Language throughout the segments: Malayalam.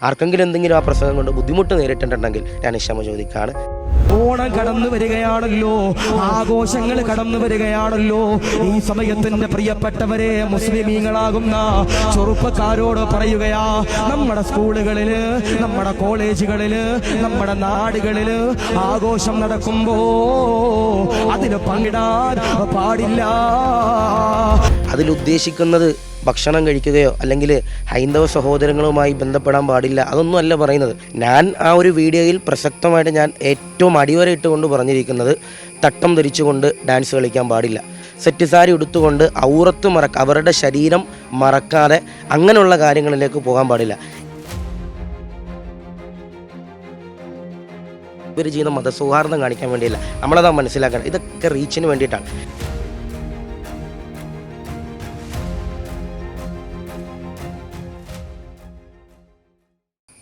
ആർക്കെങ്കിലും എന്തെങ്കിലും ആ പ്രസംഗം കൊണ്ട് ബുദ്ധിമുട്ട് നേരിട്ടിട്ടുണ്ടെങ്കിൽ ഞാൻ ക്ഷമ ചോദിക്കുകയാണ്. ഓണം കടന്നു വരികയാണല്ലോ, ആഘോഷങ്ങൾ കടന്നു വരികയാണല്ലോ. ഈ സമയത്തിന്റെ പ്രിയപ്പെട്ടവരെ, മുസ്ലിമീങ്ങളാകുന്ന ചെറുപ്പക്കാരോട് പറയുകയാ, നമ്മുടെ സ്കൂളുകളില്, നമ്മുടെ കോളേജുകളില്, നമ്മുടെ നാടുകളില് ആഘോഷം നടക്കുമ്പോ അതിന് പങ്കിടാൻ പാടില്ല. അതിലുദ്ദേശിക്കുന്നത് ഭക്ഷണം കഴിക്കുകയോ അല്ലെങ്കിൽ ഹൈന്ദവ സഹോദരങ്ങളുമായി ബന്ധപ്പെടാൻ പാടില്ല, അതൊന്നും അല്ല പറയുന്നത്. ഞാൻ ആ ഒരു വീഡിയോയിൽ പ്രസക്തമായിട്ട് ഞാൻ ഏറ്റവും അടിവരയിട്ടുകൊണ്ട് പറഞ്ഞിരിക്കുന്നത് തട്ടം ധരിച്ചുകൊണ്ട് ഡാൻസ് കളിക്കാൻ പാടില്ല, സെറ്റ് സാരി ഉടുത്തുകൊണ്ട് ഔറത്ത് അവരുടെ ശരീരം മറക്കാതെ അങ്ങനെയുള്ള കാര്യങ്ങളിലേക്ക് പോകാൻ പാടില്ല. ഇവർ ചെയ്യുന്ന മതസൗഹാർദ്ദം കാണിക്കാൻ വേണ്ടിയില്ല, നമ്മളതാ മനസ്സിലാക്കണം. ഇതൊക്കെ റീച്ചിന് വേണ്ടിയിട്ടാണ്.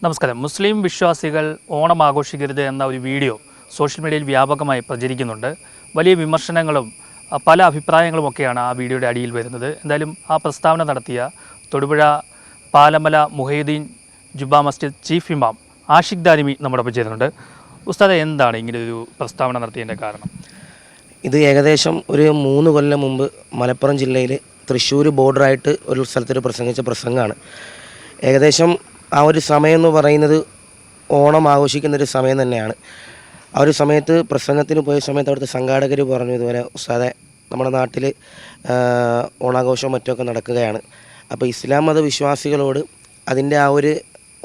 നമസ്കാരം. മുസ്ലിം വിശ്വാസികൾ ഓണം ആഘോഷിക്കരുത് എന്ന ഒരു വീഡിയോ സോഷ്യൽ മീഡിയയിൽ വ്യാപകമായി പ്രചരിക്കുന്നുണ്ട്. വലിയ വിമർശനങ്ങളും പല അഭിപ്രായങ്ങളുമൊക്കെയാണ് ആ വീഡിയോയുടെ അടിയിൽ വരുന്നത്. എന്തായാലും ആ പ്രസ്താവന നടത്തിയ തൊടുപുഴ പാലമല മുഹൈദ്ദീൻ ജുബ മസ്ജിദ് ചീഫ് ഇമാം ആഷിഖ് ദാരിമി നമ്മുടെ ചേരുന്നുണ്ട്. ഉസ്താദ്, എന്താണ് ഇങ്ങനെ ഒരു പ്രസ്താവന നടത്തിയതിൻ്റെ കാരണം? ഇത് ഏകദേശം ഒരു 3 കൊല്ലം മുമ്പ് മലപ്പുറം ജില്ലയിൽ തൃശ്ശൂർ ബോർഡറായിട്ട് ഒരു സ്ഥലത്തൊരു പ്രസംഗിച്ച പ്രസംഗമാണ്. ഏകദേശം ആ ഒരു സമയം എന്ന് പറയുന്നത് ഓണം ആഘോഷിക്കുന്നൊരു സമയം തന്നെയാണ്. ആ ഒരു സമയത്ത് പ്രസംഗത്തിന് പോയ സമയത്ത് അവിടുത്തെ സംഘാടകർ പറഞ്ഞു, ഇതുപോലെ ഉസ്താദെ, നമ്മുടെ നാട്ടിൽ ഓണാഘോഷവും മറ്റുമൊക്കെ നടക്കുകയാണ്. അപ്പോൾ ഇസ്ലാം മതവിശ്വാസികളോട് അതിൻ്റെ ആ ഒരു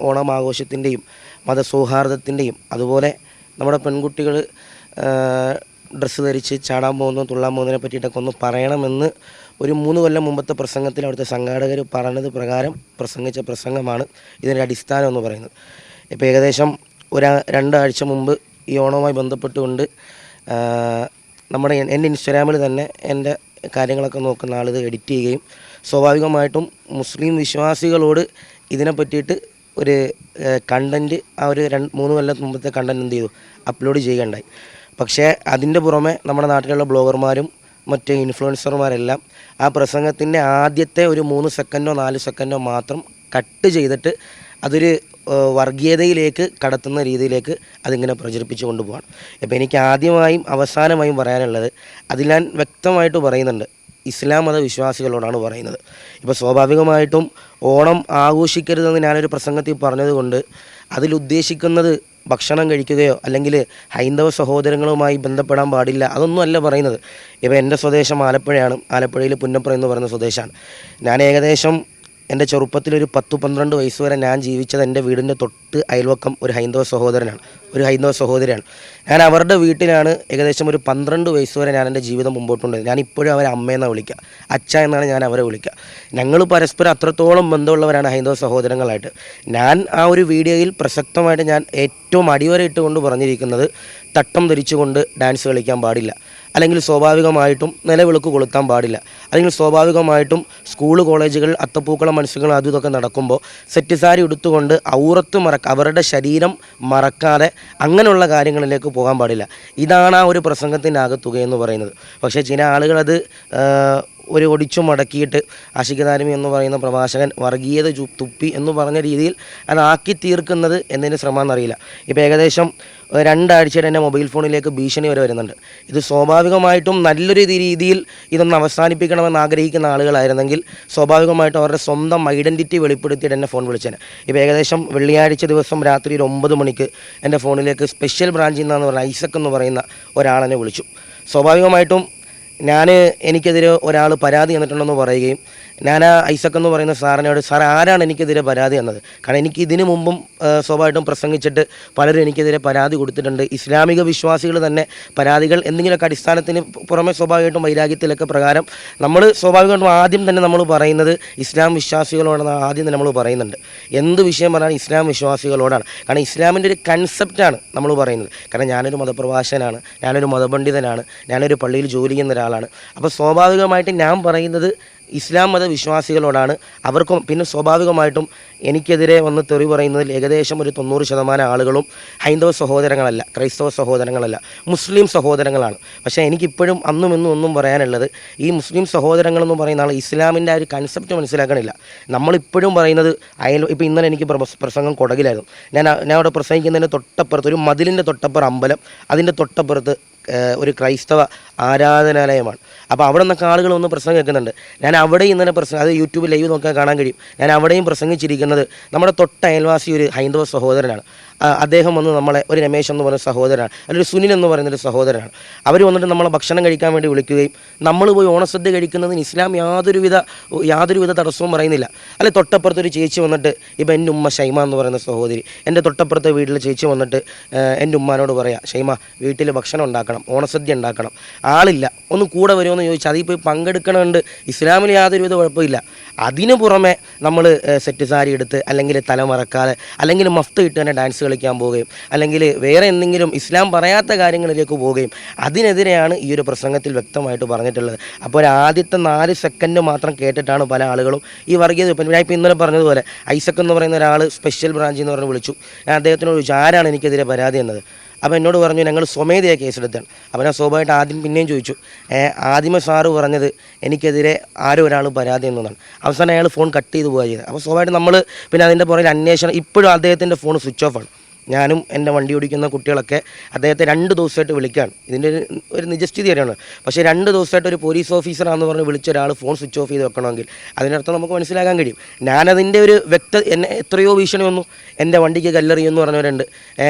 ഓണം ആഘോഷത്തിൻ്റെയും മതസൗഹാർദ്ദത്തിൻ്റെയും അതുപോലെ നമ്മുടെ പെൺകുട്ടികൾ ഡ്രസ്സ് ധരിച്ച് ചാടാൻ പോകുന്നതും തുള്ളാൻ പോകുന്നതിനെ പറ്റിയിട്ടൊക്കെ ഒന്ന് പറയണമെന്ന് ഒരു 3 കൊല്ലം മുമ്പത്തെ പ്രസംഗത്തിൽ അവിടുത്തെ സംഘാടകർ പറഞ്ഞത് പ്രകാരം പ്രസംഗിച്ച പ്രസംഗമാണ് ഇതിൻ്റെ അടിസ്ഥാനം എന്ന് പറയുന്നത്. ഇപ്പോൾ ഏകദേശം 2 ആഴ്ച മുമ്പ് ഈ ഓണവുമായി ബന്ധപ്പെട്ടുകൊണ്ട് എൻ്റെ ഇൻസ്റ്റാഗ്രാമിൽ തന്നെ എൻ്റെ കാര്യങ്ങളൊക്കെ നോക്കുന്ന ആളിത് എഡിറ്റ് ചെയ്യുകയും സ്വാഭാവികമായിട്ടും മുസ്ലിം വിശ്വാസികളോട് ഇതിനെ പറ്റിയിട്ട് ഒരു കണ്ടൻറ്റ് ആ ഒരു 3 കൊല്ലം മുമ്പത്തെ കണ്ടൻറ്റ് എന്ത് ചെയ്തു, അപ്ലോഡ് ചെയ്യുകയുണ്ടായി. പക്ഷേ അതിൻ്റെ പുറമെ നമ്മുടെ നാട്ടിലുള്ള ബ്ലോഗർമാരും മറ്റ് ഇൻഫ്ലുവൻസർമാരെല്ലാം ആ പ്രസംഗത്തിൻ്റെ ആദ്യത്തെ ഒരു 3 സെക്കൻഡോ 4 സെക്കൻഡോ മാത്രം കട്ട് ചെയ്തിട്ട് അതൊരു വർഗീയതയിലേക്ക് കടത്തുന്ന രീതിയിലേക്ക് അതിങ്ങനെ പ്രചരിപ്പിച്ചു കൊണ്ടുപോകണം. ഇപ്പോൾ എനിക്ക് ആദ്യമായും അവസാനമായും പറയാനുള്ളത്, അതിൽ ഞാൻ വ്യക്തമായിട്ട് പറയുന്നുണ്ട്, ഇസ്ലാം മതവിശ്വാസികളോടാണ് പറയുന്നത്. ഇപ്പോൾ സ്വാഭാവികമായിട്ടും ഓണം ആഘോഷിക്കരുതെന്ന് ഞാനൊരു പ്രസംഗത്തിൽ പറഞ്ഞതുകൊണ്ട് അതിലുദ്ദേശിക്കുന്നത് ഭക്ഷണം കഴിക്കുകയോ അല്ലെങ്കിൽ ഹൈന്ദവ സഹോദരങ്ങളുമായി ബന്ധപ്പെടാൻ പാടില്ല, അതൊന്നും അല്ല പറയുന്നത്. ഇപ്പോൾ എൻ്റെ സ്വദേശം ആലപ്പുഴയാണ്. ആലപ്പുഴയിൽ പുന്നപ്ര എന്ന് പറയുന്ന സ്വദേശമാണ്. ഞാൻ ഏകദേശം എൻ്റെ ചെറുപ്പത്തിലൊരു 10-12 വയസ്സ് വരെ ഞാൻ ജീവിച്ചത് എൻ്റെ വീടിൻ്റെ തൊട്ട് അയൽവക്കം ഒരു ഹൈന്ദവ സഹോദരിയാണ്. ഞാൻ അവരുടെ വീട്ടിലാണ് ഏകദേശം ഒരു 12 വയസ്സ് വരെ ഞാൻ എൻ്റെ ജീവിതം മുമ്പോട്ടുണ്ടായത്. ഞാൻ ഇപ്പോഴും അവരെ അമ്മയെന്നാണ് വിളിക്കുക, അച്ഛ എന്നാണ് ഞാൻ അവരെ വിളിക്കുക. ഞങ്ങൾ പരസ്പരം അത്രത്തോളം ബന്ധമുള്ളവരാണ് ഹൈന്ദവ സഹോദരങ്ങളായിട്ട്. ഞാൻ ആ ഒരു വീഡിയോയിൽ പ്രസക്തമായിട്ട് ഞാൻ ഏറ്റവും അടിവരയിട്ടുകൊണ്ട് പറഞ്ഞിരിക്കുന്നത് തട്ടം ധരിച്ചുകൊണ്ട് ഡാൻസ് കളിക്കാൻ പാടില്ല, അല്ലെങ്കിൽ സ്വാഭാവികമായിട്ടും നിലവിളക്ക് കൊളുത്താൻ പാടില്ല, അല്ലെങ്കിൽ സ്വാഭാവികമായിട്ടും സ്കൂൾ കോളേജുകൾ അത്തപ്പൂക്കളം മത്സരങ്ങൾ അതും ഇതൊക്കെ നടക്കുമ്പോൾ സെറ്റ് സാരി ഉടുത്തുകൊണ്ട് ഔറത്ത് അവരുടെ ശരീരം മറക്കാതെ അങ്ങനെയുള്ള കാര്യങ്ങളിലേക്ക് പോകാൻ പാടില്ല. ഇതാണ് ആ ഒരു പ്രസംഗത്തിൻ്റെ ആകത്തുകയെന്ന് പറയുന്നത്. പക്ഷേ ചില ആളുകളത് ഒരു ഒടിച്ചു മടക്കിയിട്ട് ആഷിഖ് ദാരിമി എന്ന് പറയുന്ന പ്രഭാഷകൻ വർഗീയത തുപ്പി എന്ന് പറഞ്ഞ രീതിയിൽ അതാക്കി തീർക്കുന്നത് എന്നതിന് ശ്രമം എന്നറിയില്ല. ഇപ്പോൾ ഏകദേശം 2 ആഴ്ചയുടെ എൻ്റെ മൊബൈൽ ഫോണിലേക്ക് ഭീഷണി വരെ വരുന്നുണ്ട്. ഇത് സ്വാഭാവികമായിട്ടും നല്ലൊരു രീതിയിൽ ഇതൊന്ന് അവസാനിപ്പിക്കണമെന്ന് ആഗ്രഹിക്കുന്ന ആളുകളായിരുന്നെങ്കിൽ സ്വാഭാവികമായിട്ടും അവരുടെ സ്വന്തം ഐഡൻറ്റിറ്റി വെളിപ്പെടുത്തിയിട്ട് എന്നെ ഫോൺ വിളിച്ചേനെ. ഇപ്പോൾ ഏകദേശം വെള്ളിയാഴ്ച ദിവസം രാത്രി ഒരു 9 മണിക്ക് എൻ്റെ ഫോണിലേക്ക് സ്പെഷ്യൽ ബ്രാഞ്ചിൽ നിന്നാന്ന് പറഞ്ഞ ഐസക് എന്ന് പറയുന്ന ഒരാളെന്നെ വിളിച്ചു. സ്വാഭാവികമായിട്ടും എനിക്കെതിരെ ഒരാൾ പരാതി തന്നിട്ടുണ്ടെന്ന് പറയുകയും ഞാൻ ആ ഐസക് എന്ന് പറയുന്ന സാറിനോട്, സാർ ആരാണ് എനിക്കെതിരെ പരാതി തന്നത്? കാരണം എനിക്ക് ഇതിനു മുമ്പും സ്വാഭാവികമായിട്ടും പ്രസംഗിച്ചിട്ട് പലരും എനിക്കെതിരെ പരാതി കൊടുത്തിട്ടുണ്ട്. ഇസ്ലാമിക വിശ്വാസികൾ തന്നെ പരാതികൾ എന്തെങ്കിലുമൊക്കെ അടിസ്ഥാനത്തിന് പുറമെ സ്വാഭാവികമായിട്ടും വൈരാഗ്യത്തിലൊക്കെ പ്രകാരം നമ്മൾ സ്വാഭാവികമായിട്ടും ആദ്യം തന്നെ നമ്മൾ പറയുന്നത് ഇസ്ലാം വിശ്വാസികളോടാണ്. ആദ്യം തന്നെ നമ്മൾ പറയുന്നുണ്ട്, എന്ത് വിഷയം പറഞ്ഞാൽ ഇസ്ലാം വിശ്വാസികളോടാണ്. കാരണം ഇസ്ലാമിൻ്റെ ഒരു കൺസെപ്റ്റാണ് നമ്മൾ പറയുന്നത്. കാരണം ഞാനൊരു മതപ്രഭാഷകനാണ്, ഞാനൊരു മതപണ്ഡിതനാണ്, ഞാനൊരു പള്ളിയിൽ ജോലി ചെയ്യുന്ന ഒരാളാണ്. അപ്പോൾ സ്വാഭാവികമായിട്ട് ഞാൻ പറയുന്നത് ഇസ്ലാം മത വിശ്വാസികളോടാണ്. അവർക്കും പിന്നെ സ്വാഭാവികമായിട്ടും എനിക്കെതിരെ വന്ന് തെറി പറയുന്നതിൽ ഏകദേശം ഒരു 90% ആളുകളും ഹൈന്ദവ സഹോദരങ്ങളല്ല, ക്രൈസ്തവ സഹോദരങ്ങളല്ല, മുസ്ലിം സഹോദരങ്ങളാണ്. പക്ഷേ എനിക്കിപ്പോഴും അന്നും ഇന്നും ഒന്നും പറയാനുള്ളത്, ഈ മുസ്ലിം സഹോദരങ്ങളെന്ന് പറയുന്ന ആൾ ഇസ്ലാമിൻ്റെ ആ ഒരു കൺസെപ്റ്റ് മനസ്സിലാക്കണില്ല. നമ്മളിപ്പോഴും പറയുന്നത് ഇപ്പോൾ ഇന്നലെ എനിക്ക് പ്രസംഗം കൊടകിലായിരുന്നു. ഞാൻ അവിടെ പ്രസംഗിക്കുന്നതിൻ്റെ തൊട്ടപ്പുറത്ത് ഒരു മതിലിൻ്റെ തൊട്ടപ്പുറം അമ്പലം, അതിൻ്റെ തൊട്ടപ്പുറത്ത് ഒരു ക്രൈസ്തവ ആരാധനാലയമാണ്. അപ്പോൾ അവിടെ നിന്നൊക്കെ ആളുകൾ ഒന്ന് പ്രസംഗം കേൾക്കുന്നുണ്ട്. ഞാൻ അവിടെ ഇന്നലെ അത് യൂട്യൂബ് ലൈവ് നോക്കാൻ കാണാൻ കഴിയും. ഞാൻ അവിടെയും പ്രസംഗിച്ചിരിക്കുന്നത് നമ്മുടെ തൊട്ട അയൽവാസി ഒരു ഹൈന്ദവ സഹോദരനാണ്. അദ്ദേഹം വന്ന് നമ്മളെ, ഒരു രമേശ് എന്ന് പറയുന്ന സഹോദരനാണ്, അല്ലെങ്കിൽ സുനിൽ എന്ന് പറയുന്നൊരു സഹോദരനാണ്. അവർ വന്നിട്ട് നമ്മളെ ഭക്ഷണം കഴിക്കാൻ വേണ്ടി വിളിക്കുകയും നമ്മൾ പോയി ഓണസദ്യ കഴിക്കുന്നതിന് ഇസ്ലാം യാതൊരുവിധ തടസ്സവും പറയുന്നില്ല. അല്ലെ, തൊട്ടപ്പുറത്തൊരു ചേച്ചി വന്നിട്ട്, ഇപ്പോൾ എൻ്റെ ഉമ്മ ഷൈമ എന്ന് പറയുന്ന സഹോദരി, എൻ്റെ തൊട്ടപ്പുറത്തെ വീട്ടിലെ ചേച്ചി വന്നിട്ട് എൻ്റെ ഉമ്മാനോട് പറയാം, ഷൈമ വീട്ടിൽ ഭക്ഷണം ഉണ്ടാക്കണം, ഓണസദ്യ ഉണ്ടാക്കണം, ആളില്ല, ഒന്ന് കൂടെ വരുമെന്ന് ചോദിച്ചാൽ അതിൽ പോയി പങ്കെടുക്കണമുണ്ട്. ഇസ്ലാമിൽ യാതൊരുവിധ കുഴപ്പമില്ല. അതിനു പുറമെ നമ്മൾ സെറ്റ് സാരി എടുത്ത്, അല്ലെങ്കിൽ തലമറക്കാതെ, അല്ലെങ്കിൽ മഫ്ത ഇട്ട് തന്നെ ഡാൻസ് കളിക്കാൻ പോവുകയും, അല്ലെങ്കിൽ വേറെ എന്തെങ്കിലും ഇസ്ലാം പറയാത്ത കാര്യങ്ങളിലേക്ക് പോവുകയും, അതിനെതിരെയാണ് ഈ ഒരു പ്രസംഗത്തിൽ വ്യക്തമായിട്ട് പറഞ്ഞിട്ടുള്ളത്. അപ്പോൾ ഒരു ആദ്യത്തെ 4 സെക്കൻഡ് മാത്രം കേട്ടിട്ടാണ് പല ആളുകളും ഈ വർഗീയത. ഞാൻ ഇപ്പോൾ ഇന്നലെ പറഞ്ഞതുപോലെ ഐസക് എന്ന് പറയുന്ന ഒരാൾ സ്പെഷ്യൽ ബ്രാഞ്ചിൽ എന്ന് പറഞ്ഞ് വിളിച്ചു. ഞാൻ അദ്ദേഹത്തിനോട് ചോദിച്ചു, ആരാണ് എനിക്കെതിരെ പരാതി എന്നത്. അപ്പോൾ എന്നോട് പറഞ്ഞു, ഞങ്ങൾ സ്വമേധയാ കേസെടുത്താണ്. അപ്പോൾ ഞാൻ സ്വാഭാവികമായിട്ട് ആദ്യം പിന്നെയും ചോദിച്ചു, ആദ്യമേ സാറ് പറഞ്ഞത് എനിക്കെതിരെ ആരോ ഒരാൾ പരാതി എന്നതാണ്. അവസാനം അയാൾ ഫോൺ കട്ട് ചെയ്ത് പോവുക ചെയ്തത്. അപ്പോൾ സ്വാഭാവികമായിട്ട് നമ്മൾ പിന്നെ അതിൻ്റെ പുറകിൽ അന്വേഷണം. ഇപ്പോഴും അദ്ദേഹത്തിൻ്റെ ഫോൺ സ്വിച്ച് ഓഫാണ്. ഞാനും എൻ്റെ വണ്ടി ഓടിക്കുന്ന കുട്ടികളൊക്കെ അദ്ദേഹത്തെ 2 ദിവസമായിട്ട് വിളിക്കുകയാണ്. ഇതിൻ്റെ ഒരു നിജസ്ഥിതി അറിയണം. പക്ഷേ 2 ദിവസമായിട്ട് ഒരു പോലീസ് ഓഫീസറാണെന്ന് പറഞ്ഞ് വിളിച്ച ഒരാൾ ഫോൺ സ്വിച്ച് ഓഫ് ചെയ്ത് വെക്കണമെങ്കിൽ അതിനർത്ഥം നമുക്ക് മനസ്സിലാക്കാൻ കഴിയും. ഞാനതിൻ്റെ ഒരു എന്നെ എത്രയോ ഭീഷണി വന്നു. എൻ്റെ വണ്ടിക്ക് കല്ലെറിയുമെന്ന് പറഞ്ഞവരുണ്ട്,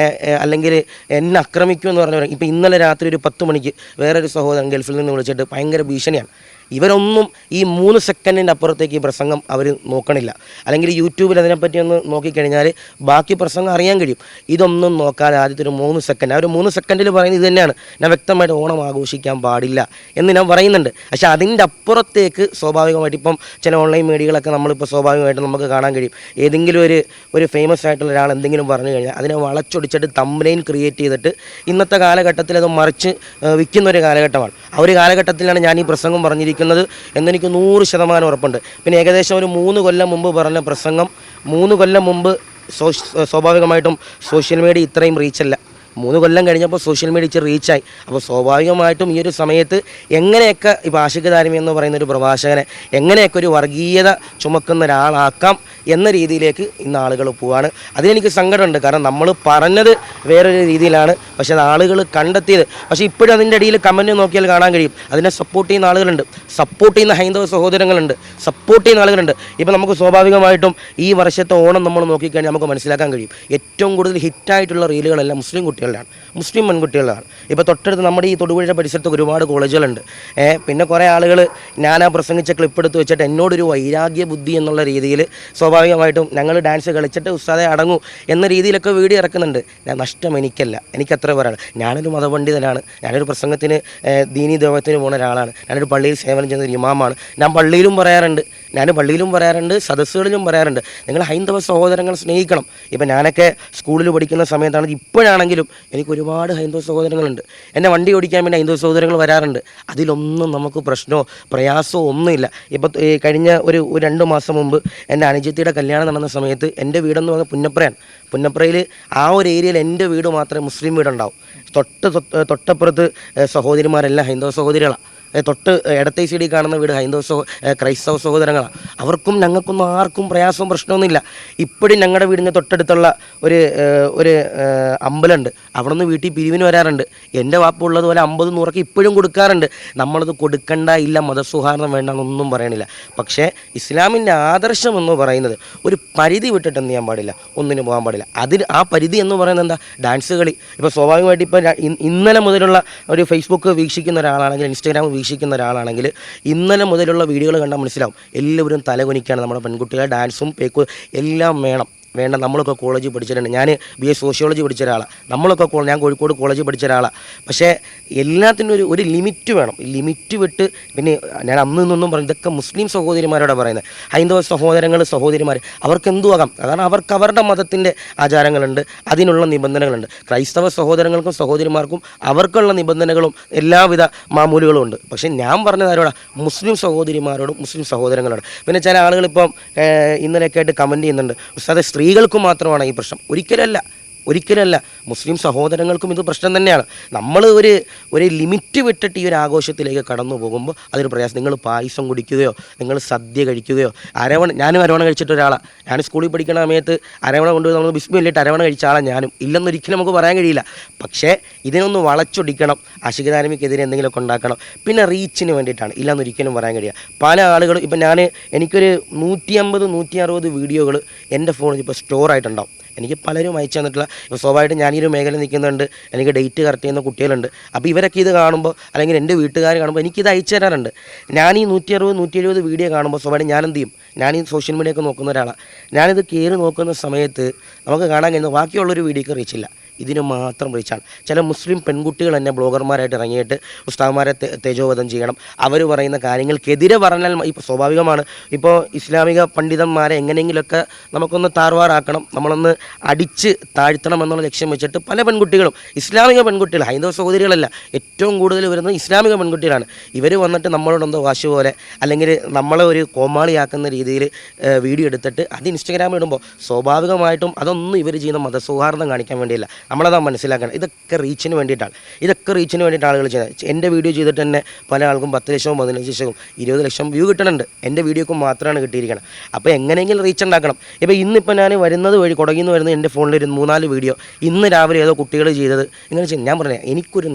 അല്ലെങ്കിൽ എന്നെ ആക്രമിക്കുമെന്ന് പറഞ്ഞവരുണ്ട്. ഇപ്പോൾ ഇന്നലെ രാത്രി ഒരു 10 മണിക്ക് വേറൊരു സഹോദരൻ ഗൾഫിൽ നിന്ന് വിളിച്ചിട്ട് ഭയങ്കര ഭീഷണിയാണ്. ഇവരൊന്നും ഈ 3 സെക്കൻഡിൻ്റെ അപ്പുറത്തേക്ക് ഈ പ്രസംഗം അവർ നോക്കണില്ല. അല്ലെങ്കിൽ യൂട്യൂബിൽ അതിനെപ്പറ്റി ഒന്ന് നോക്കിക്കഴിഞ്ഞാൽ ബാക്കി പ്രസംഗം അറിയാൻ കഴിയും. ഇതൊന്നും നോക്കാതെ ആദ്യത്തെ ഒരു 3 സെക്കൻഡ്, ആ ഒരു 3 സെക്കൻഡിൽ പറയുന്നത് ഇത് തന്നെയാണ്, ഞാൻ വ്യക്തമായിട്ട് ഓണം ആഘോഷിക്കാൻ പാടില്ല എന്ന് ഞാൻ പറയുന്നുണ്ട്. പക്ഷേ അതിൻ്റെ അപ്പുറത്തേക്ക് സ്വാഭാവികമായിട്ട് ഇപ്പം ചില ഓൺലൈൻ മീഡിയകളൊക്കെ നമ്മളിപ്പോൾ സ്വാഭാവികമായിട്ട് നമുക്ക് കാണാൻ കഴിയും. ഏതെങ്കിലും ഒരു ഫേമസ് ആയിട്ടുള്ള ഒരാൾ എന്തെങ്കിലും പറഞ്ഞു കഴിഞ്ഞാൽ അതിനെ വളച്ചൊടിച്ചിട്ട് തംബ്നെയിൽ ക്രിയേറ്റ് ചെയ്തിട്ട് ഇന്നത്തെ കാലഘട്ടത്തിൽ അത് മറിച്ച് വിൽക്കുന്ന ഒരു കാലഘട്ടമാണ്. ആ ഒരു കാലഘട്ടത്തിലാണ് ഞാൻ ഈ പ്രസംഗം പറഞ്ഞിരിക്കുന്നത് എന്നെനിക്ക് 100% ഉറപ്പുണ്ട്. പിന്നെ ഏകദേശം ഒരു 3 കൊല്ലം മുമ്പ് പറഞ്ഞ പ്രസംഗം 3 കൊല്ലം മുമ്പ് സ്വാഭാവികമായിട്ടും സോഷ്യൽ മീഡിയ ഇത്രയും റീച്ചല്ല. 3 കൊല്ലം കഴിഞ്ഞപ്പോൾ സോഷ്യൽ മീഡിയ ഇച്ചിരി റീച്ചായി. അപ്പോൾ സ്വാഭാവികമായിട്ടും ഈ ഒരു സമയത്ത് എങ്ങനെയൊക്കെ ഇപ്പോൾ ആഷിഖ് ദാരിമി എന്ന് പറയുന്ന ഒരു പ്രഭാഷകനെ എങ്ങനെയൊക്കെ ഒരു വർഗീയത ചുമക്കുന്ന ഒരാളാക്കാം എന്ന രീതിയിലേക്ക് ഇന്ന് ആളുകൾ പോവാണ്. അതിനെനിക്ക് സങ്കടമുണ്ട്. കാരണം നമ്മൾ പറഞ്ഞത് വേറൊരു രീതിയിലാണ്, പക്ഷേ അത് ആളുകൾ കണ്ടെത്തിയത്. പക്ഷേ ഇപ്പോഴും അതിൻ്റെ ഇടയിൽ കമൻറ്റ് നോക്കിയാൽ കാണാൻ കഴിയും, അതിനെ സപ്പോർട്ട് ചെയ്യുന്ന ആളുകളുണ്ട്, സപ്പോർട്ട് ചെയ്യുന്ന ഹൈന്ദവ സഹോദരങ്ങളുണ്ട്, സപ്പോർട്ട് ചെയ്യുന്ന ആളുകളുണ്ട്. ഇപ്പോൾ നമുക്ക് സ്വാഭാവികമായിട്ടും ഈ വർഷത്തെ ഓണം നമ്മൾ നോക്കിക്കഴിഞ്ഞാൽ നമുക്ക് മനസ്സിലാക്കാൻ കഴിയും, ഏറ്റവും കൂടുതൽ ഹിറ്റായിട്ടുള്ള റീലുകളെല്ലാം മുസ്ലിം കുട്ടികളുടെയാണ്, മുസ്ലിം പെൺകുട്ടികളുടെയാണ്. ഇപ്പോൾ തൊട്ടടുത്ത് നമ്മുടെ ഈ തൊടുപുഴയുടെ പരിസരത്ത് ഒരുപാട് കോളേജുകളുണ്ട്. പിന്നെ കുറേ ആളുകൾ ഞാൻ ആ പ്രസംഗിച്ച ക്ലിപ്പ് എടുത്ത് വെച്ചിട്ട് എന്നോടൊരു വൈരാഗ്യ ബുദ്ധി എന്നുള്ള രീതിയിൽ സ്വാഭാവികമായിട്ടും ഞങ്ങൾ ഡാൻസ് കളിച്ചിട്ട് ഉസ്താദെ അടങ്ങൂ എന്ന രീതിയിലൊക്കെ വീഡിയോ ഇറക്കുന്നുണ്ട്. ഞാൻ നഷ്ടം എനിക്കല്ല, എനിക്കത്ര പേരാണ്. ഞാനൊരു മതപണ്ഡിതനാണ്, ഞാനൊരു പ്രസംഗത്തിന് ദീനീ ദേവത്തിന് പോകുന്ന ഒരാളാണ്, ഞാനൊരു പള്ളിയിൽ സേവനം ചെയ്യുന്ന ഒരു ഇമാമാണ്. ഞാൻ പള്ളിയിലും പറയാറുണ്ട്, സദസ്സുകളിലും പറയാറുണ്ട്, നിങ്ങൾ ഹൈന്ദവ സഹോദരങ്ങൾ സ്നേഹിക്കണം. ഇപ്പം ഞാനൊക്കെ സ്കൂളിൽ പഠിക്കുന്ന സമയത്താണ്, ഇപ്പോഴാണെങ്കിലും എനിക്ക് ഒരുപാട് ഹൈന്ദവ സഹോദരങ്ങളുണ്ട്. എന്നെ വണ്ടി ഓടിക്കാൻ വേണ്ടി ഹൈന്ദവ സഹോദരങ്ങൾ വരാറുണ്ട്. അതിലൊന്നും നമുക്ക് പ്രശ്നമോ പ്രയാസമോ ഒന്നുമില്ല. ഇപ്പോൾ കഴിഞ്ഞ ഒരു 2 മാസം മുമ്പ് എൻ്റെ അനുജത്തിയുടെ കല്യാണം നടന്ന സമയത്ത് എൻ്റെ വീടെന്ന് പറഞ്ഞാൽ പുന്നപ്രയാണ്. പുന്നപ്രയിൽ ആ ഒരു ഏരിയയിൽ എൻ്റെ വീട് മാത്രമേ മുസ്ലിം വീടുണ്ടാവും. തൊട്ടപ്പുറത്ത് സഹോദരിമാരെല്ലാം ഹൈന്ദവ സഹോദരികളാണ്. തൊട്ട് ഇടത്തെ സൈഡിൽ കാണുന്ന വീട് ക്രൈസ്തവ സഹോദരങ്ങളാണ്. അവർക്കും ഞങ്ങൾക്കൊന്നും ആർക്കും പ്രയാസവും പ്രശ്നമൊന്നുമില്ല. ഇപ്പോഴും ഞങ്ങളുടെ വീടിൻ്റെ തൊട്ടടുത്തുള്ള ഒരു അമ്പലമുണ്ട്, അവിടെ നിന്ന് വീട്ടിൽ പിരിവിന് വരാറുണ്ട്. എൻ്റെ വാപ്പ ഉള്ളതുപോലെ 50-100 ഇപ്പോഴും കൊടുക്കാറുണ്ട്. നമ്മളത് കൊടുക്കണ്ട, ഇല്ല മതസൗഹാർദ്ദം വേണ്ടെന്നൊന്നും പറയണില്ല. പക്ഷേ ഇസ്ലാമിൻ്റെ ആദർശം എന്ന് പറയുന്നത് ഒരു പരിധി വിട്ടിട്ട് എന്ത് ചെയ്യാൻ പാടില്ല, ഒന്നിനും പോകാൻ പാടില്ല. ആ പരിധി എന്ന് പറയുന്നത് എന്താ? ഡാൻസ് കളി. ഇപ്പോൾ സ്വാഭാവികമായിട്ട് ഇപ്പോൾ ഇന്നലെ മുതലുള്ള ഒരു ഫേസ്ബുക്ക് വീക്ഷിക്കുന്ന ഒരാളാണെങ്കിൽ, ഇൻസ്റ്റാഗ്രാം വീക്ഷിക്കുന്ന ഒരാളാണെങ്കിൽ ഇന്നലെ മുതലുള്ള വീഡിയോകൾ കണ്ടാൽ മനസ്സിലാവും എല്ലാവരും തലകുനിക്കുകയാണ്. നമ്മുടെ പെൺകുട്ടികളെ ഡാൻസും പേക്കും എല്ലാം വേണം. വേണ്ട, നമ്മളൊക്കെ കോളേജിൽ പഠിച്ചിട്ടുണ്ട്. ഞാൻ BA സോഷ്യോളജി പഠിച്ച ഒരാളാണ്. ഞാൻ കോഴിക്കോട് കോളേജിൽ പഠിച്ച ഒരാളാണ്. പക്ഷേ എല്ലാത്തിനും ഒരു ലിമിറ്റ് വേണം. ലിമിറ്റ് വിട്ട് പിന്നെ ഞാൻ അന്ന് നിന്നൊന്നും പറഞ്ഞു, ഇതൊക്കെ മുസ്ലിം സഹോദരിമാരോടാണ് പറയുന്നത്. ഹൈന്ദവ സഹോദരന്മാർ അവർക്ക് എന്തുവാകാം, കാരണം അവർക്ക് അവരുടെ മതത്തിൻ്റെ ആചാരങ്ങളുണ്ട്, അതിനുള്ള നിബന്ധനകളുണ്ട്. ക്രൈസ്തവ സഹോദരങ്ങൾക്കും സഹോദരിമാർക്കും അവർക്കുള്ള നിബന്ധനകളും എല്ലാവിധ മാമൂലുകളും ഉണ്ട്. പക്ഷേ ഞാൻ പറഞ്ഞത് ആരോടാ? മുസ്ലിം സഹോദരിമാരോടും മുസ്ലിം സഹോദരങ്ങളോട്. പിന്നെ ചില ആളുകൾ ഇപ്പം ഇന്നലെയൊക്കെ ആയിട്ട് കമൻറ്റ് ചെയ്യുന്നുണ്ട്, ഉസ്താദെ സ്ത്രീകൾക്ക് മാത്രമാണ് ഈ പ്രശ്നം. ഒരിക്കലല്ല, മുസ്ലിം സഹോദരങ്ങൾക്കും ഇത് പ്രശ്നം തന്നെയാണ്. നമ്മൾ ഒരു ലിമിറ്റ് വിട്ടിട്ട് ഈ ഒരു ആഘോഷത്തിലേക്ക് കടന്നു പോകുമ്പോൾ അതൊരു പ്രയാസം. നിങ്ങൾ പായസം കുടിക്കുകയോ നിങ്ങൾ സദ്യ കഴിക്കുകയോ ഞാനും അരവണ കഴിച്ചിട്ട് ഒരാളാണ്. ഞാൻ സ്കൂളിൽ പഠിക്കുന്ന സമയത്ത് അരവണ കൊണ്ടുപോയി നമ്മൾ ബിസ്മില്ലിട്ട് അരവണ കഴിച്ച ആളാണ് ഞാനും. ഇല്ലെന്നൊരിക്കലും നമുക്ക് പറയാൻ കഴിയില്ല. പക്ഷേ ഇതിനൊന്ന് വളച്ചൊടിക്കണം, ആശികധാരമിക്കെതിരെ എന്തെങ്കിലുമൊക്കെ ഉണ്ടാക്കണം, പിന്നെ റീച്ചിന് വേണ്ടിയിട്ടാണ്. ഇല്ലെന്നൊരിക്കലും പറയാൻ കഴിയില്ല. പല ആളുകളും ഇപ്പം എനിക്കൊരു 150-160 വീഡിയോകൾ എൻ്റെ ഫോണിൽ ഇപ്പോൾ സ്റ്റോർ ആയിട്ടുണ്ടാവും. എനിക്ക് പലരും അയച്ചു തന്നിട്ടുള്ള, ഇപ്പോൾ സ്വാഭാവികമായിട്ടും ഞാനീ മേഖല നിൽക്കുന്നുണ്ട്, എനിക്ക് ഡേറ്റ് കറക്റ്റ് ചെയ്യുന്ന കുട്ടികളുണ്ട്. അപ്പോൾ ഇവരൊക്കെ ഇത് കാണുമ്പോൾ, അല്ലെങ്കിൽ എൻ്റെ വീട്ടുകാർ കാണുമ്പോൾ എനിക്കിത് അയച്ചു തരാറുണ്ട്. ഞാൻ ഈ 160-170 വീഡിയോ കാണുമ്പോൾ സ്വാഭാവികം ഞാൻ എന്ത് ചെയ്യും, ഞാൻ ഈ സോഷ്യൽ മീഡിയ ഒക്കെ നോക്കുന്ന ഒരാളാണ്. ഞാനിത് കയറി നോക്കുന്ന സമയത്ത് നമുക്ക് കാണാൻ കഴിയുന്നത് ബാക്കിയുള്ളൊരു വീഡിയോക്ക് റീച്ചില്ല, ഇതിന് മാത്രം റീച്ചാണ്. ചില മുസ്ലിം പെൺകുട്ടികൾ തന്നെ ബ്ലോഗർമാരായിട്ട് ഇറങ്ങിയിട്ട് ഉസ്താദ്മാരെ തേജോവധം ചെയ്യണം, അവർ പറയുന്ന കാര്യങ്ങൾക്കെതിരെ പറഞ്ഞാൽ ഇപ്പോൾ സ്വാഭാവികമാണ്. ഇപ്പോൾ ഇസ്ലാമിക പണ്ഡിതന്മാരെ എങ്ങനെയെങ്കിലുമൊക്കെ നമുക്കൊന്ന് താർവാറാക്കണം, നമ്മളൊന്ന് അടിച്ച് താഴ്ത്തണം എന്നുള്ള ലക്ഷ്യം വെച്ചിട്ട് പല പെൺകുട്ടികളും, ഇസ്ലാമിക പെൺകുട്ടികൾ, ഹൈന്ദവ സഹോദരികളല്ല, ഏറ്റവും കൂടുതൽ വരുന്നത് ഇസ്ലാമിക പെൺകുട്ടികളാണ്. ഇവർ വന്നിട്ട് നമ്മളോടെന്തോ വാശി പോലെ അല്ലെങ്കിൽ നമ്മളെ ഒരു കോമാളിയാക്കുന്ന രീതിയിൽ വീഡിയോ എടുത്തിട്ട് അത് ഇൻസ്റ്റഗ്രാമിൽ ഇടുമ്പോൾ സ്വാഭാവികമായിട്ടും അതൊന്നും ഇവർ ചെയ്യുന്ന മതസൗഹാർദ്ദം കാണിക്കാൻ വേണ്ടിയില്ല, നമ്മളതാ മനസ്സിലാക്കണം. ഇതൊക്കെ റീച്ചിന് വേണ്ടിയിട്ടാണ് ആളുകൾ ചെയ്യുന്നത്. എൻ്റെ വീഡിയോ ചെയ്തിട്ട് തന്നെ പല ആൾക്കും 10 ലക്ഷവും 15 ലക്ഷവും 20 ലക്ഷം വ്യൂ കിട്ടുന്നുണ്ട്. എൻ്റെ വീഡിയോക്ക് മാത്രമാണ് കിട്ടിയിരിക്കണം. അപ്പോൾ എങ്ങനെയെങ്കിലും റീച്ച് ഉണ്ടാക്കണം. ഇന്നിപ്പോൾ ഞാൻ വരുന്നത് വഴി കൊടകിൽ നിന്ന് വരുന്നത് എൻ്റെ ഫോണിൽ ഒരു 3-4 വീഡിയോ ഇന്ന് രാവിലെ ഏതോ കുട്ടികൾ ചെയ്തത് ഇങ്ങനെ ചെയ്യും. ഞാൻ പറഞ്ഞത് എനിക്കൊരു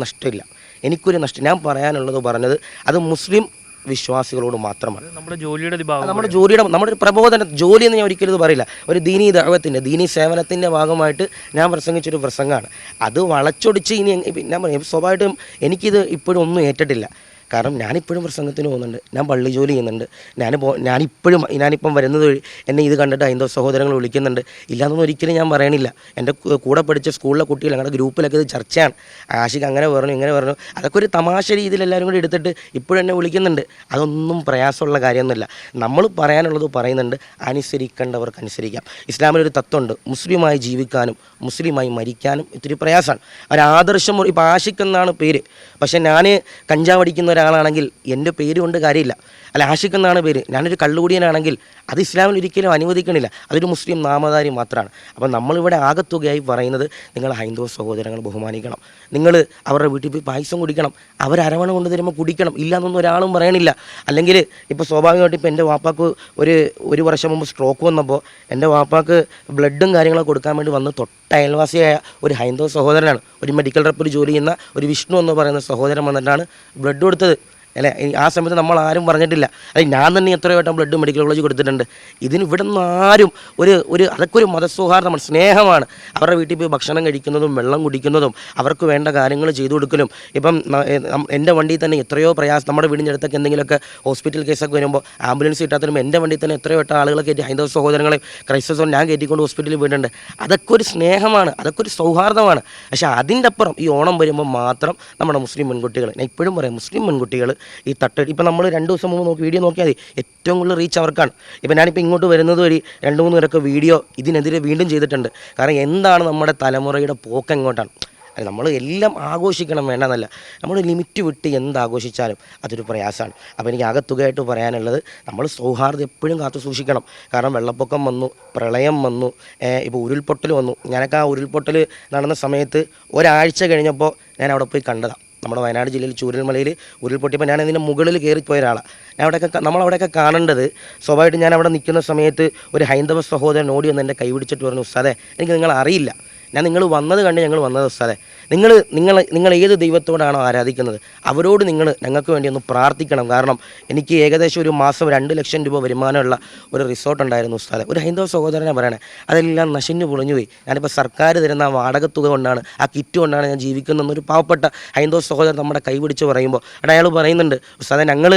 നഷ്ടം. ഞാൻ പറയാനുള്ളത് പറഞ്ഞത് അത് മുസ്ലിം വിശ്വാസികളോട് മാത്രമാണ്. നമ്മുടെ ഒരു പ്രബോധന ജോലി എന്ന് ഞാൻ ഒരിക്കലും ഇത് പറയില്ല. ഒരു ദീനീ ദഅവത്തിൻ്റെ ദീനീ സേവനത്തിൻ്റെ ഭാഗമായിട്ട് ഞാൻ പ്രസംഗിച്ചൊരു പ്രസംഗമാണ്. അത് വളച്ചൊടിച്ച് ഇനി ഞാൻ പറയും, സ്വാഭാവികമായിട്ടും എനിക്കിത് ഇപ്പോഴും ഒന്നും ഏറ്റിട്ടില്ല. കാരണം ഞാനിപ്പോഴും പ്രസംഗത്തിന് പോകുന്നുണ്ട്, ഞാൻ പള്ളി ജോലി ചെയ്യുന്നുണ്ട്, ഞാനിപ്പം വരുന്നത് വഴി എന്നെ ഇത് കണ്ടിട്ട് ഹൈന്ദവ സഹോദരങ്ങൾ വിളിക്കുന്നുണ്ട്. ഇല്ലാന്നൊന്നും ഒരിക്കലും ഞാൻ പറയണില്ല. എൻ്റെ കൂടെ പഠിച്ച സ്കൂളിലെ കുട്ടികൾ ഞങ്ങളുടെ ഗ്രൂപ്പിലൊക്കെ ഇത് ചർച്ചയാണ്. ആഷിഖ് അങ്ങനെ പറഞ്ഞു ഇങ്ങനെ പറഞ്ഞു, അതൊക്കെ ഒരു തമാശ രീതിയിൽ എല്ലാവരും കൂടി എടുത്തിട്ട് ഇപ്പോഴും എന്നെ വിളിക്കുന്നുണ്ട്. അതൊന്നും പ്രയാസമുള്ള കാര്യമൊന്നുമില്ല. നമ്മൾ പറയാനുള്ളത് പറയുന്നുണ്ട്, അനുസരിക്കേണ്ടവർക്ക് അനുസരിക്കാം. ഇസ്ലാമിലൊരു തത്വമുണ്ട്, മുസ്ലിമായി ജീവിക്കാനും മുസ്ലിമായി മരിക്കാനും ഇത്തിരി പ്രയാസമാണ്. ഒരാദർശം. ഇപ്പോൾ ആഷിഖ് എന്നാണ് പേര്, പക്ഷേ ഞാൻ കഞ്ചാവടിക്കുന്ന ഒരാളാണെങ്കിൽ എൻ്റെ പേര് കൊണ്ട് കാര്യമില്ല. അല്ല, ആഷിഖ് എന്നാണ് പേര്, ഞാനൊരു കള്ളുകൂടിയനാണെങ്കിൽ അത് ഇസ്ലാമിൽ ഒരിക്കലും അനുവദിക്കണില്ല. അതൊരു മുസ്ലിം നാമധാരി മാത്രമാണ്. അപ്പോൾ നമ്മളിവിടെ ആകത്തുകയായി പറയുന്നത്, നിങ്ങൾ ഹൈന്ദവ സഹോദരങ്ങൾ ബഹുമാനിക്കണം, നിങ്ങൾ അവരുടെ വീട്ടിൽ പോയി പായസം കുടിക്കണം, അവർ അരവണ കൊണ്ട് തരുമ്പോൾ കുടിക്കണം, ഇല്ലയെന്നൊന്നും ഒരാളും പറയണില്ല. അല്ലെങ്കിൽ ഇപ്പോൾ സ്വാഭാവികമായിട്ട് ഇപ്പോൾ എൻ്റെ വാപ്പാക്ക് ഒരു വർഷം മുമ്പ് സ്ട്രോക്ക് വന്നപ്പോൾ എൻ്റെ വാപ്പാക്ക് ബ്ലഡും കാര്യങ്ങളൊക്കെ കൊടുക്കാൻ വേണ്ടി വന്ന് അയൽവാസിയായ ഒരു ഹൈന്ദവ സഹോദരനാണ്, ഒരു മെഡിക്കൽ റെപ്പിൽ ജോലി ചെയ്യുന്ന ഒരു വിഷ്ണു എന്ന് പറയുന്ന സഹോദരൻ വന്നിട്ടാണ് ബ്ലഡ് കൊടുത്തത്. അല്ലേ, ആ സമയത്ത് നമ്മൾ ആരും പറഞ്ഞിട്ടില്ല. അല്ലെങ്കിൽ ഞാൻ തന്നെ എത്രയോ വട്ടം ബ്ലഡ് മെഡിക്കൽ കോളേജ് കൊടുത്തിട്ടുണ്ട്. ഇവിടെ നിന്ന് ആരും അതൊക്കെ ഒരു മതസൗഹാർദ്ദമാണ്, സ്നേഹമാണ്. അവരുടെ വീട്ടിൽ പോയി ഭക്ഷണം കഴിക്കുന്നതും വെള്ളം കുടിക്കുന്നതും അവർക്ക് വേണ്ട കാര്യങ്ങൾ ചെയ്തു കൊടുക്കലും. ഇപ്പം എൻ്റെ വണ്ടിയിൽ തന്നെ എത്രയോ പ്രയാസം, നമ്മുടെ വീടിൻ്റെ അടുത്തൊക്കെ എന്തെങ്കിലുമൊക്കെ ഹോസ്പിറ്റൽ കേസൊക്കെ വരുമ്പോൾ ആംബുലൻസ് കിട്ടാത്തതിനും എൻ്റെ വണ്ടിയിൽ തന്നെ എത്രയോ വട്ടം ആളുകളെ കയറ്റി, ഹൈന്ദവ സഹോദരങ്ങളെ ക്രൈസ്തവ ഞാൻ കയറ്റിക്കൊണ്ട് ഹോസ്പിറ്റലിൽ പോയിട്ടുണ്ട്. അതൊക്കെ ഒരു സ്നേഹമാണ്, അതൊക്കെ ഒരു സൗഹാർദ്ദമാണ്. പക്ഷേ അതിൻ്റെ അപ്പുറം ഈ ഓണം വരുമ്പോൾ മാത്രം നമ്മുടെ മുസ്ലിം പെൺകുട്ടികൾ, ഞാൻ ഇപ്പോഴും പറയാം, മുസ്ലിം പെൺകുട്ടികൾ ഈ തട്ട് ഇപ്പം നമ്മൾ 2 ദിവസം മുമ്പ് വീഡിയോ നോക്കിയാൽ മതി, ഏറ്റവും കൂടുതൽ റീച്ച് അവർക്കാണ്. ഇപ്പം ഞാനിപ്പോൾ ഇങ്ങോട്ട് വരുന്നത് വഴി 2-3 പേരൊക്കെ വീഡിയോ ഇതിനെതിരെ വീണ്ടും ചെയ്തിട്ടുണ്ട്. കാരണം എന്താണ് നമ്മുടെ തലമുറയുടെ പോക്ക് എങ്ങോട്ടാണ്. നമ്മൾ എല്ലാം ആഘോഷിക്കണം വേണ്ടെന്നല്ല, നമ്മൾ ലിമിറ്റ് വിട്ട് എന്താഘോഷിച്ചാലും അതൊരു പ്രയാസമാണ്. അപ്പോൾ എനിക്ക് ആകത്തുകയായിട്ട് പറയാനുള്ളത്, നമ്മൾ സൗഹാർദ്ദം എപ്പോഴും കാത്തു സൂക്ഷിക്കണം. കാരണം വെള്ളപ്പൊക്കം വന്നു, പ്രളയം വന്നു, ഇപ്പോൾ ഉരുൾപൊട്ടൽ വന്നു. ഞാനൊക്കെ ആ ഉരുൾപൊട്ടൽ നടന്ന സമയത്ത് ഒരാഴ്ച കഴിഞ്ഞപ്പോൾ ഞാൻ അവിടെ പോയി കണ്ടതാണ്. നമ്മുടെ വയനാട് ജില്ലയിൽ ചൂരൽമലയിൽ ഉരുൾപൊട്ടിയപ്പോൾ ഞാൻ അതിൻ്റെ മുകളിൽ കയറിപ്പോയ ഒരാളാണ്. നമ്മളവിടെയൊക്കെ കാണേണ്ടത്, സ്വാഭാവികമായിട്ട് ഞാൻ അവിടെ നിൽക്കുന്ന സമയത്ത് ഒരു ഹൈന്ദവ സഹോദരൻ ഓടി വന്ന് എൻ്റെ കൈ പിടിച്ചിട്ട് പറഞ്ഞു, ഉസ്താദേ എനിക്ക് നിങ്ങൾ അറിയില്ല, ഞാൻ നിങ്ങൾ വന്നത് കണ്ട് ഞങ്ങൾ വന്നത് ഉസ്താദെ. നിങ്ങൾ ഏത് ദൈവത്തോടാണോ ആരാധിക്കുന്നത് അവരോട് നിങ്ങൾ ഞങ്ങൾക്ക് വേണ്ടി ഒന്ന് പ്രാർത്ഥിക്കണം. കാരണം എനിക്ക് ഏകദേശം ഒരു മാസം 2 ലക്ഷം രൂപ വരുമാനമുള്ള ഒരു റിസോർട്ട് ഉണ്ടായിരുന്നു ഉസ്താദെ. ഒരു ഹൈന്ദവ സഹോദരനെ പറയണേ, അതെല്ലാം നശിഞ്ഞു പൊളിഞ്ഞുപോയി. ഞാനിപ്പോൾ സർക്കാർ തരുന്ന ആ വാടകത്തുക കൊണ്ടാണ്, ആ കിറ്റ് കൊണ്ടാണ് ഞാൻ ജീവിക്കുന്നതെന്നൊരു പാവപ്പെട്ട ഹൈന്ദവ സഹോദരൻ നമ്മുടെ കൈപിടിച്ച് പറയുമ്പോൾ അയാൾ പറയുന്നുണ്ട്, ഉസ്താദെ ഞങ്ങൾ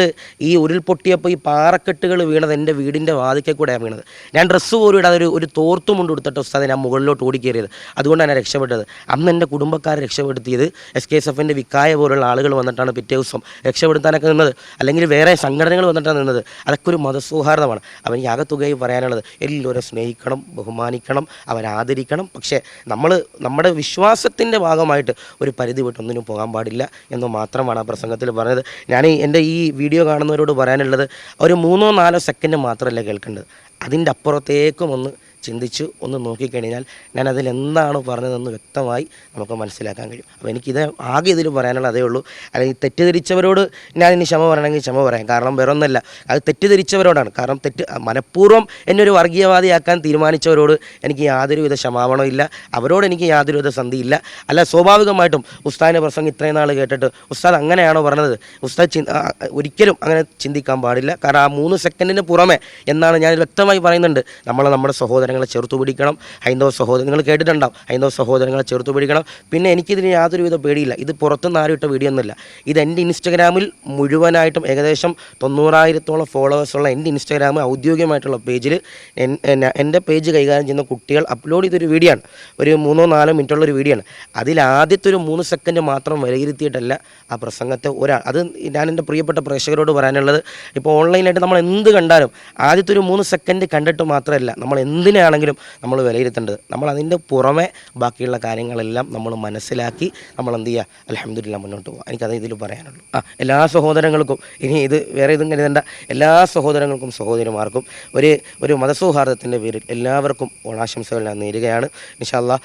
ഈ ഉരുൾപൊട്ടിയപ്പോൾ ഈ പാറക്കെട്ടുകൾ വീണത് എൻ്റെ വീടിൻ്റെ വാതിക്കൽ കൂടെയാണ് വീണത്. ഞാൻ ഡ്രസ്സ് പോലും ഇടാതെ ഒരു തോർത്തും കൊണ്ട് കൊടുത്തിട്ട് ഉസ്താദെ ഞാൻ മുകളിലോട്ട് ഓടിക്കേറിയത്. അതുകൊണ്ടാണ് ഞാൻ രക്ഷപ്പെട്ടത്. അന്ന് എൻ്റെ കുടുംബക്കാരെ രക്ഷപ്പെടുത്തിയത് SKSFൻ്റെ വിക്കായ പോലുള്ള ആളുകൾ വന്നിട്ടാണ് പിറ്റേ ദിവസം രക്ഷപ്പെടുത്താനൊക്കെ നിന്നത്, അല്ലെങ്കിൽ വേറെ സംഘടനകൾ വന്നിട്ടാണ് നിന്നത്. അതൊക്കെ ഒരു മതസൗഹാർദ്ദമാണ്. അവൻ ഈ ആകത്തുകയായി പറയാനുള്ളത് എല്ലാവരും സ്നേഹിക്കണം, ബഹുമാനിക്കണം, അവരാദരിക്കണം. പക്ഷേ നമ്മുടെ വിശ്വാസത്തിൻ്റെ ഭാഗമായിട്ട് ഒരു പരിധി വിട്ടൊന്നിനും പോകാൻ പാടില്ല എന്ന് മാത്രമാണ് ആ പ്രസംഗത്തിൽ പറഞ്ഞത്. ഞാൻ എൻ്റെ ഈ വീഡിയോ കാണുന്നവരോട് പറയാനുള്ളത്, ഒരു 3-4 സെക്കൻഡ് മാത്രമല്ല കേൾക്കേണ്ടത്, അതിൻ്റെ അപ്പുറത്തേക്കും ഒന്ന് ചിന്തിച്ച് ഒന്ന് നോക്കിക്കഴിഞ്ഞാൽ ഞാൻ അതിൽ എന്താണ് പറഞ്ഞതെന്ന് വ്യക്തമായി നമുക്ക് മനസ്സിലാക്കാൻ കഴിയും. അപ്പോൾ എനിക്കിത് ആകെ ഇതിൽ പറയാനുള്ള അതേ ഉള്ളൂ. അല്ലെങ്കിൽ തെറ്റിദ്ധരിച്ചവരോട് ഞാൻ ഇനി ക്ഷമ പറയണമെങ്കിൽ ക്ഷമ പറയാം. കാരണം വേറെ ഒന്നല്ല, അത് തെറ്റിദ്ധരിച്ചവരോടാണ്. കാരണം മനഃപൂർവ്വം എന്നെ ഒരു വർഗീയവാദിയാക്കാൻ തീരുമാനിച്ചവരോട് എനിക്ക് യാതൊരുവിധ ക്ഷമാപണവും ഇല്ല, അവരോട് എനിക്ക് യാതൊരുവിധ സന്ധിയില്ല. അല്ല, സ്വാഭാവികമായിട്ടും ഉസ്താദിൻ്റെ പ്രസംഗം ഇത്രയും നാൾ കേട്ടിട്ട് ഉസ്താദ് അങ്ങനെയാണോ പറഞ്ഞത്, ഉസ്താദ് ഒരിക്കലും അങ്ങനെ ചിന്തിക്കാൻ പാടില്ല. കാരണം ആ 3 സെക്കൻഡിന് പുറമെ എന്നാണ് ഞാൻ വ്യക്തമായി പറയുന്നുണ്ട്, നമ്മുടെ സഹോദരങ്ങളെ ചേർത്തു പിടിക്കണം. ഹൈന്ദവ സഹോദരങ്ങൾ കേട്ടിട്ടുണ്ടാവും, ഹൈന്ദവ സഹോദരങ്ങളെ ചേർത്തു പിടിക്കണം. പിന്നെ എനിക്കിതിന് യാതൊരുവിധ പേടിയില്ല. ഇത് പുറത്തുനിന്ന് ആരും ഇട്ട വീഡിയോ ഒന്നുമില്ല. ഇത് എൻ്റെ ഇൻസ്റ്റഗ്രാമിൽ മുഴുവനായിട്ടും ഏകദേശം 90,000-ഓളം ഫോളോവേഴ്സുള്ള എൻ്റെ ഇൻസ്റ്റഗ്രാം ഔദ്യോഗികമായിട്ടുള്ള പേജിൽ എൻ്റെ പേജ് കൈകാര്യം ചെയ്യുന്ന കുട്ടികൾ അപ്ലോഡ് ചെയ്തൊരു വീഡിയോ ആണ്. ഒരു 3-4 മിനിറ്റുള്ളൊരു വീഡിയോ ആണ്. അതിൽ ആദ്യത്തെ ഒരു 3 സെക്കൻഡ് മാത്രം വിലയിരുത്തിയിട്ടല്ല ആ പ്രസംഗത്തെ അത് ഞാൻ എൻ്റെ പ്രിയപ്പെട്ട പ്രേക്ഷകരോട് പറയാനുള്ളത്, ഇപ്പോൾ ഓൺലൈനായിട്ട് നമ്മൾ എന്ത് കണ്ടാലും ആദ്യത്തെ ഒരു 3 സെക്കൻഡ് കണ്ടിട്ട് മാത്രമല്ല നമ്മൾ എന്തിനാണെങ്കിലും നമ്മൾ വിലയിരുത്തേണ്ടത്. നമ്മൾ അതിൻ്റെ പുറമെ ബാക്കിയുള്ള കാര്യങ്ങളെല്ലാം നമ്മൾ മനസ്സിലാക്കി നമ്മൾ എന്ത് ചെയ്യുക, അൽഹംദുലില്ലാ മുന്നോട്ട് പോകുക. എനിക്കത് ഇതിൽ പറയാനുള്ളൂ. എല്ലാ സഹോദരങ്ങൾക്കും, ഇനി ഇത് വേറെ ഇതും കരുതേണ്ട, എല്ലാ സഹോദരങ്ങൾക്കും സഹോദരിമാർക്കും ഒരു മതസൗഹാർദ്ദത്തിൻ്റെ പേരിൽ എല്ലാവർക്കും ഓണാശംസകൾ ഞാൻ നേരുകയാണ്. ഇൻഷാ അല്ലാഹ്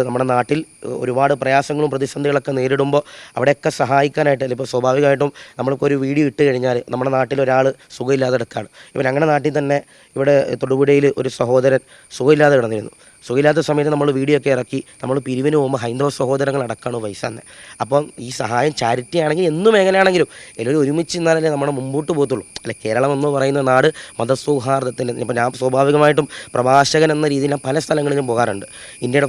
നമ്മുടെ നാട്ടിൽ ഒരുപാട് പ്രയാസങ്ങളും പ്രതിസന്ധികളൊക്കെ നേരിടുമ്പോൾ അവിടെയൊക്കെ സഹായിക്കാനായിട്ട്, ഇപ്പോൾ സ്വാഭാവികമായിട്ടും നമ്മൾക്കൊരു വീഡിയോ ഇട്ട് കഴിഞ്ഞാൽ നമ്മുടെ നാട്ടിൽ ഒരാൾ സുഖമില്ലാതെ കിടക്കുകയാണ്. ഇപ്പോൾ ഞങ്ങളുടെ നാട്ടിൽ തന്നെ ഇവിടെ തൊടുപുഴയിൽ ഒരു സഹോദരൻ സുഖമില്ലാതെ കിടന്നിരുന്നു. സുഖമില്ലാത്ത സമയത്ത് നമ്മൾ വീഡിയോ ഒക്കെ ഇറക്കി നമ്മൾ പിരിവിന് പോകുമ്പോൾ ഹൈന്ദവ സഹോദരങ്ങളടക്കമാണ് പൈസ തന്നെ. അപ്പം ഈ സഹായം ചാരിറ്റി ആണെങ്കിൽ എന്ത് മേഖലയാണെങ്കിലും എല്ലാവരും ഒരുമിച്ച് നിന്നാലല്ലേ നമ്മൾ മുമ്പോട്ട് പോകത്തുള്ളൂ. അല്ലെ, കേരളം എന്ന് പറയുന്ന നാട് മതസൗഹാർദ്ദത്തിൻ്റെ, ഇപ്പോൾ ഞാൻ സ്വാഭാവികമായിട്ടും പ്രഭാഷകൻ എന്ന രീതിയിൽ ഞാൻ പല സ്ഥലങ്ങളിലും പോകാറുണ്ട്. ഇന്ത്യയുടെ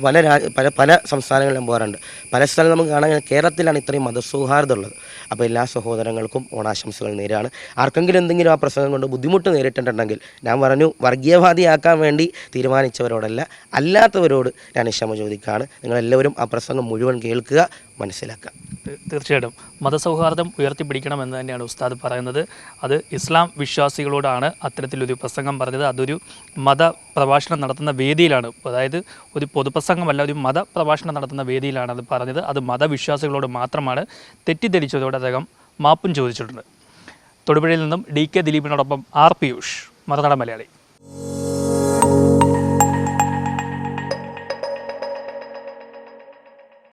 പല സംസ്ഥാനങ്ങളിലും പോകാറുണ്ട്. പല സ്ഥലം നമുക്ക് കാണാൻ, കേരളത്തിലാണ് ഇത്രയും മതസൗഹാർദ്ദം ഉള്ളത്. അപ്പോൾ എല്ലാ സഹോദരങ്ങൾക്കും ഓണാശംസകൾ നേരാണ്. ആർക്കെങ്കിലും എന്തെങ്കിലും ആ പ്രസംഗം കൊണ്ട് ബുദ്ധിമുട്ട് നേരിട്ടിട്ടുണ്ടെങ്കിൽ ഞാൻ പറഞ്ഞു, വർഗീയവാദിയാക്കാൻ വേണ്ടി തീരുമാനിച്ചവരോടല്ല, അല്ലാത്തവരോട് ഞാൻ ക്ഷമ ചോദിക്കുകയാണ്. നിങ്ങളെല്ലാവരും ആ പ്രസംഗം മുഴുവൻ കേൾക്കുക, മനസ്സിലാക്കുക. തീർച്ചയായിട്ടും മതസൗഹാർദ്ദം ഉയർത്തിപ്പിടിക്കണമെന്ന് തന്നെയാണ് ഉസ്താദ് പറയുന്നത്. അത് ഇസ്ലാം വിശ്വാസികളോടാണ് അത്തരത്തിലൊരു പ്രസംഗം പറഞ്ഞത്. അതൊരു മതപ്രഭാഷണം നടത്തുന്ന വേദിയിലാണ്, അതായത് ഒരു പൊതുപ്രസംഗമല്ല, ഒരു മതപ്രഭാഷണം നടത്തുന്ന വേദിയിലാണ് അത് പറഞ്ഞത്. അത് മതവിശ്വാസികളോട് മാത്രമാണ്. തെറ്റിദ്ധരിച്ചതോടെ അദ്ദേഹം മാപ്പും ചോദിച്ചിട്ടുണ്ട്. തൊടുപുഴയിൽ നിന്നും DK ദിലീപിനോടൊപ്പം R. പിയൂഷ്, മറുനാടൻ മലയാളി.